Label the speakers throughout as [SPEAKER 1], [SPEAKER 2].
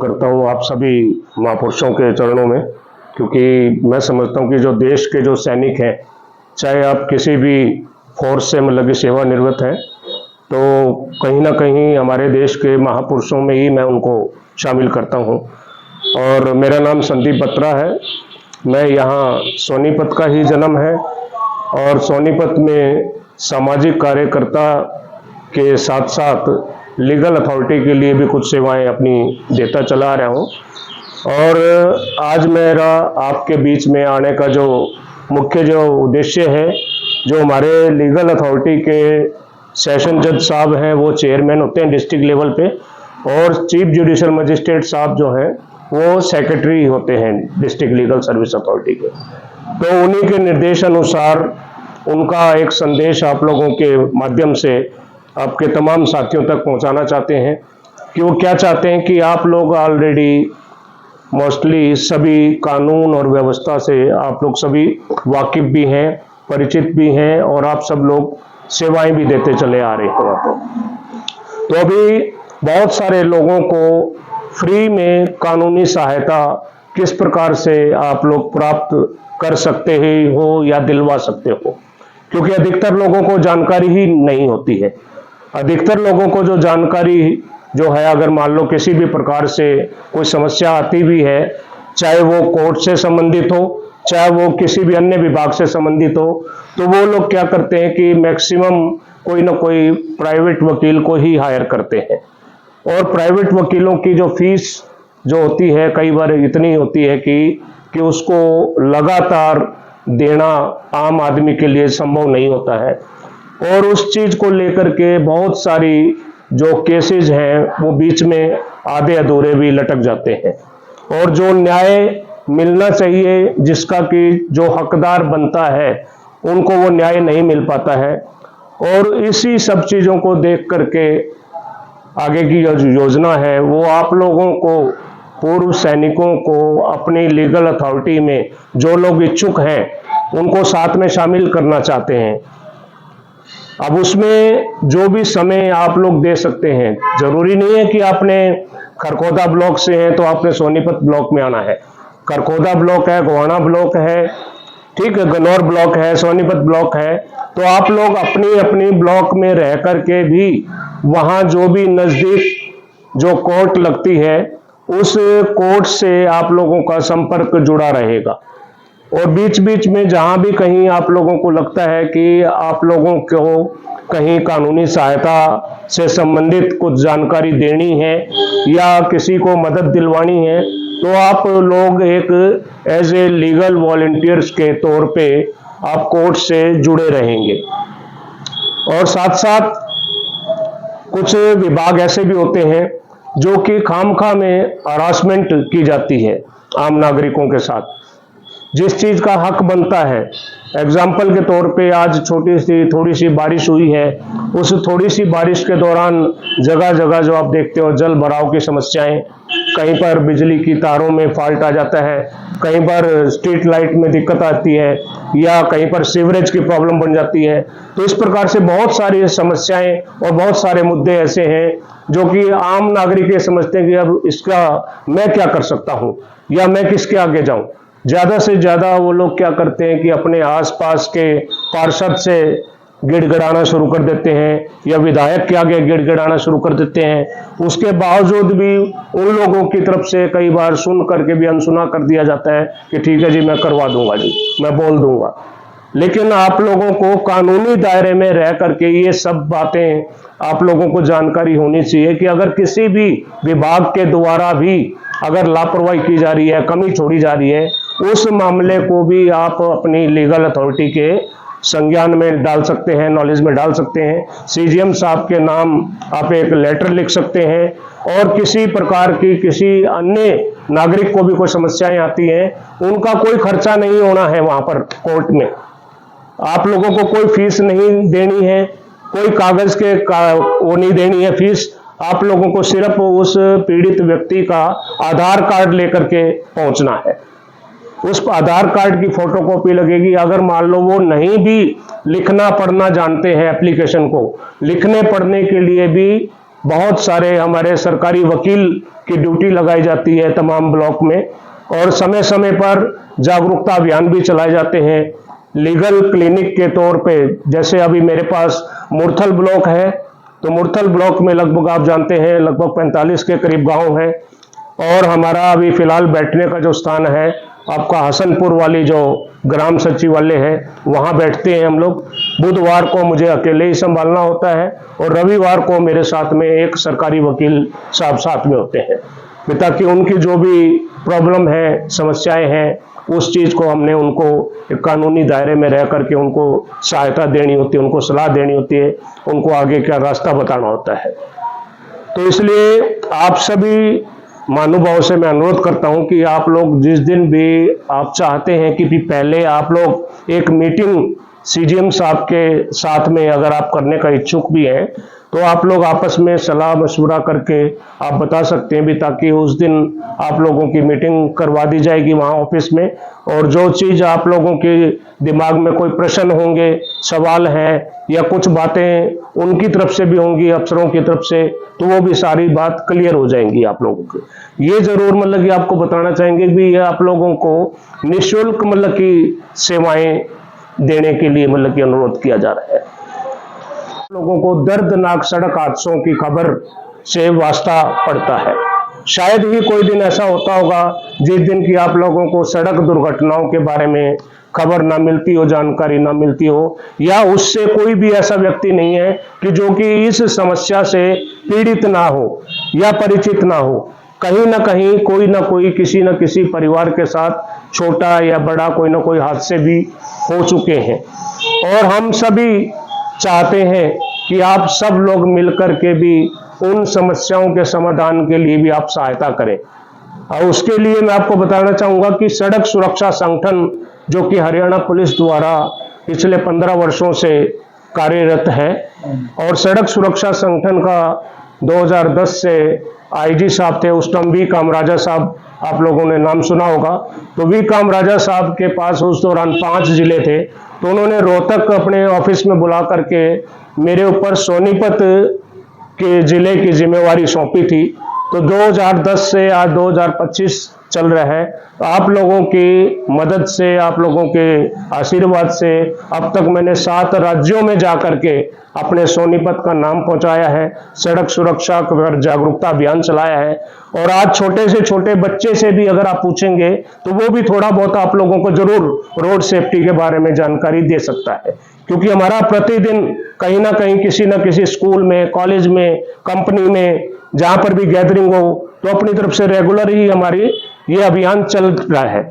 [SPEAKER 1] करता हूँ आप सभी महापुरुषों के चरणों में, क्योंकि मैं समझता हूँ कि जो देश के जो सैनिक हैं, चाहे आप किसी भी फोर्स से मतलब कि सेवानिवृत्त हैं, तो कहीं ना कहीं हमारे देश के महापुरुषों में ही मैं उनको शामिल करता हूँ। और मेरा नाम संदीप बत्रा है। मैं यहाँ सोनीपत का ही जन्म है और सोनीपत में सामाजिक कार्यकर्ता के साथ साथ लीगल अथॉरिटी के लिए भी कुछ सेवाएं अपनी देता चला आ रहा हूँ। और आज मेरा आपके बीच में आने का जो मुख्य जो उद्देश्य है, जो हमारे लीगल अथॉरिटी के सेशन जज साहब हैं वो चेयरमैन होते हैं डिस्ट्रिक्ट लेवल पे, और चीफ जुडिशियल मजिस्ट्रेट साहब जो हैं वो सेक्रेटरी होते हैं डिस्ट्रिक्ट लीगल सर्विस अथॉरिटी के। तो उन्हीं के निर्देश अनुसार उनका एक संदेश आप लोगों के माध्यम से आपके तमाम साथियों तक पहुंचाना चाहते हैं कि वो क्या चाहते हैं कि आप लोग ऑलरेडी मोस्टली सभी कानून और व्यवस्था से आप लोग सभी वाकिफ भी हैं, परिचित भी हैं, और आप सब लोग सेवाएं भी देते चले आ रहे हैं। तो अभी बहुत सारे लोगों को फ्री में कानूनी सहायता किस प्रकार से आप लोग प्राप्त कर सकते हो या दिलवा सकते हो, क्योंकि अधिकतर लोगों को जानकारी ही नहीं होती है। अधिकतर लोगों को जो जानकारी जो है, अगर मान लो किसी भी प्रकार से कोई समस्या आती भी है, चाहे वो कोर्ट से संबंधित हो, चाहे वो किसी भी अन्य विभाग से संबंधित हो, तो वो लोग क्या करते हैं कि मैक्सिमम कोई ना कोई प्राइवेट वकील को ही हायर करते हैं। और प्राइवेट वकीलों की जो फीस जो होती है कई बार इतनी होती है कि उसको लगातार देना आम आदमी के लिए संभव नहीं होता है। और उस चीज को लेकर के बहुत सारी जो केसेस हैं वो बीच में आधे अधूरे भी लटक जाते हैं, और जो न्याय मिलना चाहिए, जिसका कि जो हकदार बनता है, उनको वो न्याय नहीं मिल पाता है। और इसी सब चीजों को देख करके आगे की जो योजना है वो आप लोगों को, पूर्व सैनिकों को अपनी लीगल अथॉरिटी में जो लोग इच्छुक हैं उनको साथ में शामिल करना चाहते हैं। अब उसमें जो भी समय आप लोग दे सकते हैं, जरूरी नहीं है कि आपने खरखोदा ब्लॉक से हैं तो आपने सोनीपत ब्लॉक में आना है। खरखोदा ब्लॉक है, गोहाना ब्लॉक है, ठीक है, गन्नौर ब्लॉक है, सोनीपत ब्लॉक है, तो आप लोग अपनी अपनी ब्लॉक में रह करके भी वहां जो भी नजदीक जो कोर्ट लगती है उस कोर्ट से आप लोगों का संपर्क जुड़ा रहेगा। और बीच बीच में जहां भी कहीं आप लोगों को लगता है कि आप लोगों को कहीं कानूनी सहायता से संबंधित कुछ जानकारी देनी है या किसी को मदद दिलवानी है, तो आप लोग एक एज ए लीगल वॉलंटियर्स के तौर पे आप कोर्ट से जुड़े रहेंगे। और साथ साथ कुछ विभाग ऐसे भी होते हैं जो कि खामखा में हरासमेंट की जाती है आम नागरिकों के साथ, जिस चीज का हक बनता है। एग्जाम्पल के तौर पे आज थोड़ी सी बारिश हुई है, उस थोड़ी सी बारिश के दौरान जगह जगह जो आप देखते हो जल भराव की समस्याएं, कहीं पर बिजली की तारों में फॉल्ट आ जाता है, कहीं पर स्ट्रीट लाइट में दिक्कत आती है, या कहीं पर सीवरेज की प्रॉब्लम बन जाती है। तो इस प्रकार से बहुत सारी समस्याएं और बहुत सारे मुद्दे ऐसे हैं जो कि आम नागरिक ये समझते हैं कि अब इसका मैं क्या कर सकता हूं या मैं किसके आगे जाऊं। ज्यादा से ज्यादा वो लोग क्या करते हैं कि अपने आसपास के पार्षद से गिड़गिड़ाना शुरू कर देते हैं या विधायक के आगे गिड़गिड़ाना शुरू कर देते हैं। उसके बावजूद भी उन लोगों की तरफ से कई बार सुन करके भी अनसुना कर दिया जाता है कि ठीक है जी, मैं करवा दूंगा जी, मैं बोल दूंगा। लेकिन आप लोगों को कानूनी दायरे में रह करके ये सब बातें आप लोगों को जानकारी होनी चाहिए कि अगर किसी भी विभाग के द्वारा भी अगर लापरवाही की जा रही है, कमी छोड़ी जा रही है, उस मामले को भी आप अपनी लीगल अथॉरिटी के संज्ञान में डाल सकते हैं, नॉलेज में डाल सकते हैं। सीजीएम साहब के नाम आप एक लेटर लिख सकते हैं, और किसी प्रकार की किसी अन्य नागरिक को भी कोई समस्याएं आती हैं, उनका कोई खर्चा नहीं होना है वहां पर कोर्ट में। आप लोगों को कोई फीस नहीं देनी है, कोई कागज के वो नहीं देनी है फीस। आप लोगों को सिर्फ उस पीड़ित व्यक्ति का आधार कार्ड लेकर के पहुंचना है। उस आधार कार्ड की फोटोकॉपी लगेगी। अगर मान लो वो नहीं भी लिखना पढ़ना जानते हैं, एप्लीकेशन को लिखने पढ़ने के लिए भी बहुत सारे हमारे सरकारी वकील की ड्यूटी लगाई जाती है तमाम ब्लॉक में, और समय समय पर जागरूकता अभियान भी चलाए जाते हैं लीगल क्लिनिक के तौर पे। जैसे अभी मेरे पास मुरथल ब्लॉक है, तो मुरथल ब्लॉक में लगभग आप जानते हैं लगभग 45 के करीब गांव हैं, और हमारा अभी फिलहाल बैठने का जो स्थान है आपका हसनपुर वाली जो ग्राम सचिवालय है वहां बैठते हैं हम लोग। बुधवार को मुझे अकेले ही संभालना होता है, और रविवार को मेरे साथ में एक सरकारी वकील साहब साथ में होते हैं, ताकि उनकी जो भी प्रॉब्लम है, समस्याएं हैं, उस चीज को हमने उनको एक कानूनी दायरे में रह करके उनको सहायता देनी होती है, उनको सलाह देनी होती है, उनको आगे क्या रास्ता बताना होता है। तो इसलिए आप सभी महानुभावों से मैं अनुरोध करता हूं कि आप लोग जिस दिन भी आप चाहते हैं कि भी पहले आप लोग एक मीटिंग सीजीएम साहब के साथ में अगर आप करने का इच्छुक भी हैं, तो आप लोग आपस में सलाह मशवरा करके आप बता सकते हैं भी, ताकि उस दिन आप लोगों की मीटिंग करवा दी जाएगी वहाँ ऑफिस में, और जो चीज़ आप लोगों के दिमाग में कोई प्रश्न होंगे, सवाल हैं, या कुछ बातें उनकी तरफ से भी होंगी, अफसरों की तरफ से, तो वो भी सारी बात क्लियर हो जाएंगी आप लोगों की। ये जरूर मतलब कि आपको बताना चाहेंगे भी ये आप लोगों को निःशुल्क मतलब की सेवाएं देने के लिए मतलब कि अनुरोध किया जा रहा है। लोगों को दर्दनाक सड़क हादसों की खबर से वास्ता पड़ता है। शायद ही कोई दिन ऐसा होता होगा जिस दिन की आप लोगों को सड़क दुर्घटनाओं के बारे में खबर ना मिलती हो, जानकारी ना मिलती हो, या उससे कोई भी ऐसा व्यक्ति नहीं है कि जो कि इस समस्या से पीड़ित ना हो या परिचित ना हो। कहीं ना कहीं कोई ना कोई किसी न किसी परिवार के साथ छोटा या बड़ा कोई ना कोई हादसे भी हो चुके हैं, और हम सभी चाहते हैं कि आप सब लोग मिलकर के भी उन समस्याओं के समाधान के लिए भी आप सहायता करें। और उसके लिए मैं आपको बताना चाहूंगा कि सड़क सुरक्षा संगठन जो कि हरियाणा पुलिस द्वारा पिछले 15 वर्षों से कार्यरत है, और सड़क सुरक्षा संगठन का 2010 से आईजी साहब थे उस टाइम वी कामराजा साहब, आप लोगों ने नाम सुना होगा। तो वी कामराजा साहब के पास उस दौरान 5 जिले थे, तो उन्होंने रोहतक अपने ऑफिस में बुला करके मेरे ऊपर सोनीपत के जिले की जिम्मेवारी सौंपी थी। तो 2010 से आज 2025 चल रहा है, तो आप लोगों की मदद से, आप लोगों के आशीर्वाद से अब तक मैंने 7 राज्यों में जाकर के अपने सोनीपत का नाम पहुंचाया है, सड़क सुरक्षा पर जागरूकता अभियान चलाया है। और आज छोटे से छोटे बच्चे से भी अगर आप पूछेंगे तो वो भी थोड़ा बहुत आप लोगों को जरूर रोड सेफ्टी के बारे में जानकारी दे सकता है, क्योंकि हमारा प्रतिदिन कहीं ना कहीं किसी न किसी स्कूल में, कॉलेज में, कंपनी में, जहां पर भी गैदरिंग हो, तो अपनी तरफ से रेगुलर ही हमारी ये अभियान चल रहा है।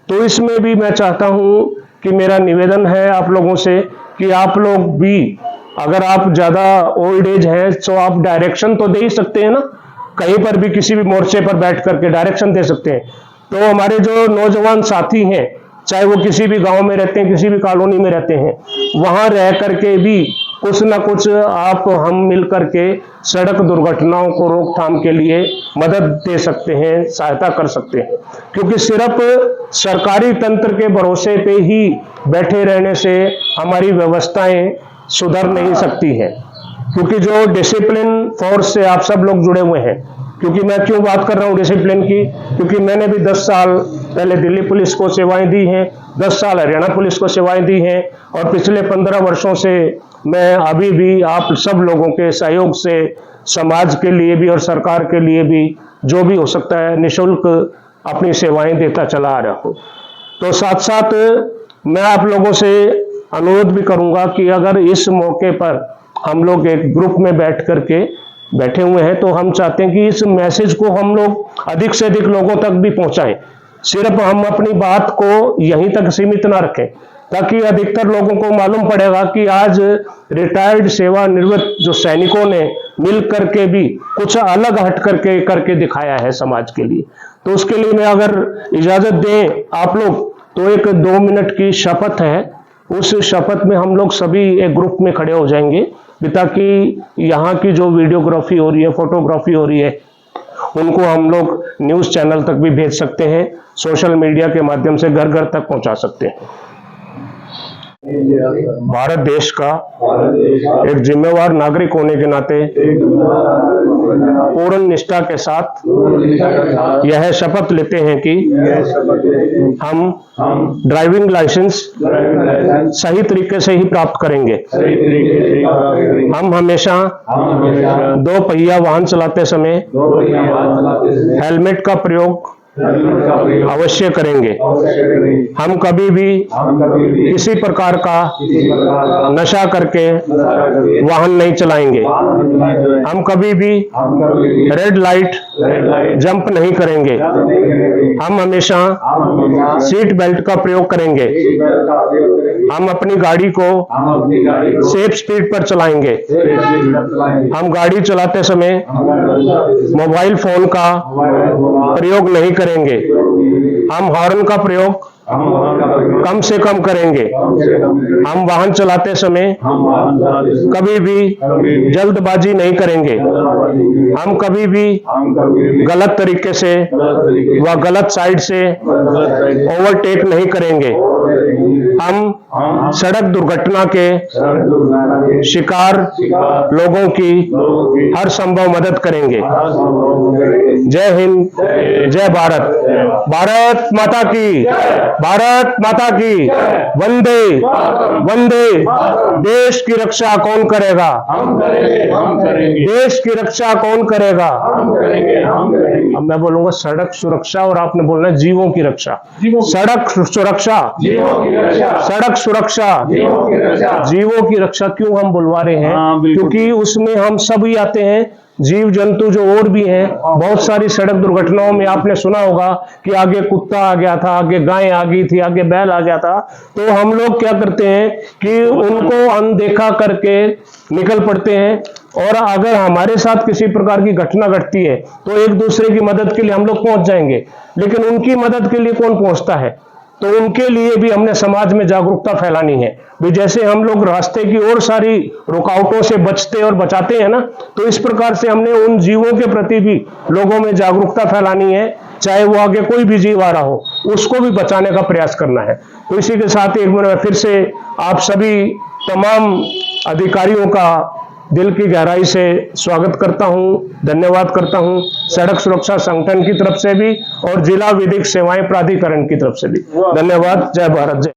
[SPEAKER 1] तो इसमें भी मैं चाहता हूं कि मेरा निवेदन है आप लोगों से कि आप लोग भी, अगर आप ज्यादा ओल्ड एज हैं तो आप डायरेक्शन तो दे ही सकते हैं ना, कहीं पर भी किसी भी मोर्चे पर बैठ करके डायरेक्शन दे सकते हैं। तो हमारे जो नौजवान साथी हैं, चाहे वो किसी भी गांव में रहते हैं, किसी भी कॉलोनी में रहते हैं, वहां रह करके भी कुछ ना कुछ आप हम मिल करके सड़क दुर्घटनाओं को रोकथाम के लिए मदद दे सकते हैं, सहायता कर सकते हैं। क्योंकि सिर्फ सरकारी तंत्र के भरोसे पे ही बैठे रहने से हमारी व्यवस्थाएं सुधर नहीं सकती हैं, क्योंकि जो डिसिप्लिन फोर्स से आप सब लोग जुड़े हुए हैं। क्योंकि मैं क्यों बात कर रहा हूँ डिसिप्लिन की, क्योंकि मैंने भी 10 साल पहले दिल्ली पुलिस को सेवाएं दी हैं, 10 साल हरियाणा पुलिस को सेवाएं दी हैं, और पिछले 15 वर्षों से मैं अभी भी आप सब लोगों के सहयोग से समाज के लिए भी और सरकार के लिए भी जो भी हो सकता है निःशुल्क अपनी सेवाएं देता चला आ रहा हूँ। तो साथ साथ मैं आप लोगों से अनुरोध भी करूंगा कि अगर इस मौके पर हम लोग एक ग्रुप में बैठे हुए हैं, तो हम चाहते हैं कि इस मैसेज को हम लोग अधिक से अधिक लोगों तक भी पहुंचाएं। सिर्फ हम अपनी बात को यहीं तक सीमित ना रखें, ताकि अधिकतर लोगों को मालूम पड़ेगा कि आज रिटायर्ड सेवानिवृत्त जो सैनिकों ने मिल करके भी कुछ अलग हट करके दिखाया है समाज के लिए। तो उसके लिए मैं अगर इजाजत दें आप लोग, तो एक 2 मिनट की शपथ है, उस शपथ में हम लोग सभी एक ग्रुप में खड़े हो जाएंगे, ताकि यहाँ की जो वीडियोग्राफी हो रही है, फोटोग्राफी हो रही है, उनको हम लोग न्यूज चैनल तक भी भेज सकते हैं, सोशल मीडिया के माध्यम से घर घर तक पहुंचा सकते हैं। भारत देश का एक जिम्मेवार नागरिक होने के नाते पूर्ण निष्ठा के साथ यह शपथ लेते हैं कि हम ड्राइविंग लाइसेंस सही तरीके से ही प्राप्त करेंगे। हम हमेशा दो पहिया वाहन चलाते समय हेलमेट का प्रयोग अवश्य करेंगे। हम कभी भी किसी प्रकार का नशा करके वाहन नहीं चलाएंगे। हम कभी भी रेड लाइट जंप नहीं करेंगे। हम हमेशा सीट बेल्ट का प्रयोग करेंगे। हम अपनी गाड़ी को सेफ स्पीड पर चलाएंगे। हम गाड़ी चलाते समय मोबाइल फोन का प्रयोग नहीं करेंगे। हम हॉर्न का प्रयोग कम से कम करेंगे। हम वाहन चलाते समय कभी भी जल्दबाजी नहीं करेंगे। हम कभी भी गलत तरीके से व गलत साइड से ओवरटेक नहीं करेंगे। हम सड़क दुर्घटना के शिकार लोगों की हर संभव मदद करेंगे। जय हिंद, जय भारत। भारत माता की, भारत माता की, वंदे वंदे। देश की रक्षा कौन करेगा?
[SPEAKER 2] हम करेंगे।
[SPEAKER 1] देश की रक्षा कौन करेगा?
[SPEAKER 2] हम करेंगे।
[SPEAKER 1] अब मैं बोलूंगा सड़क सुरक्षा और आपने बोलना जीवों की रक्षा। सड़क सुरक्षा, सड़क सुरक्षा, जीवों की रक्षा। क्यों हम बुलवा रहे हैं? क्योंकि उसमें हम सभी आते हैं, जीव जंतु जो और भी हैं। बहुत सारी सड़क दुर्घटनाओं में आपने सुना होगा कि आगे कुत्ता आ गया था, आगे गाय आ गई थी, आगे बैल आ गया था। तो हम लोग क्या करते हैं कि उनको अनदेखा करके निकल पड़ते हैं। और अगर हमारे साथ किसी प्रकार की घटना घटती है तो एक दूसरे की मदद के लिए हम लोग पहुंच जाएंगे, लेकिन उनकी मदद के लिए कौन पहुंचता है? तो उनके लिए भी हमने समाज में जागरूकता फैलानी है। भी जैसे हम लोग रास्ते की और सारी रुकावटों से बचते और बचाते हैं ना, तो इस प्रकार से हमने उन जीवों के प्रति भी लोगों में जागरूकता फैलानी है। चाहे वो आगे कोई भी जीव आ रहा हो, उसको भी बचाने का प्रयास करना है। तो इसी के साथ एक बार फिर से आप सभी तमाम अधिकारियों का दिल की गहराई से स्वागत करता हूं, धन्यवाद करता हूं। सड़क सुरक्षा संगठन की तरफ से भी और जिला विधिक सेवाएं प्राधिकरण की तरफ से भी धन्यवाद। जय भारत, जय।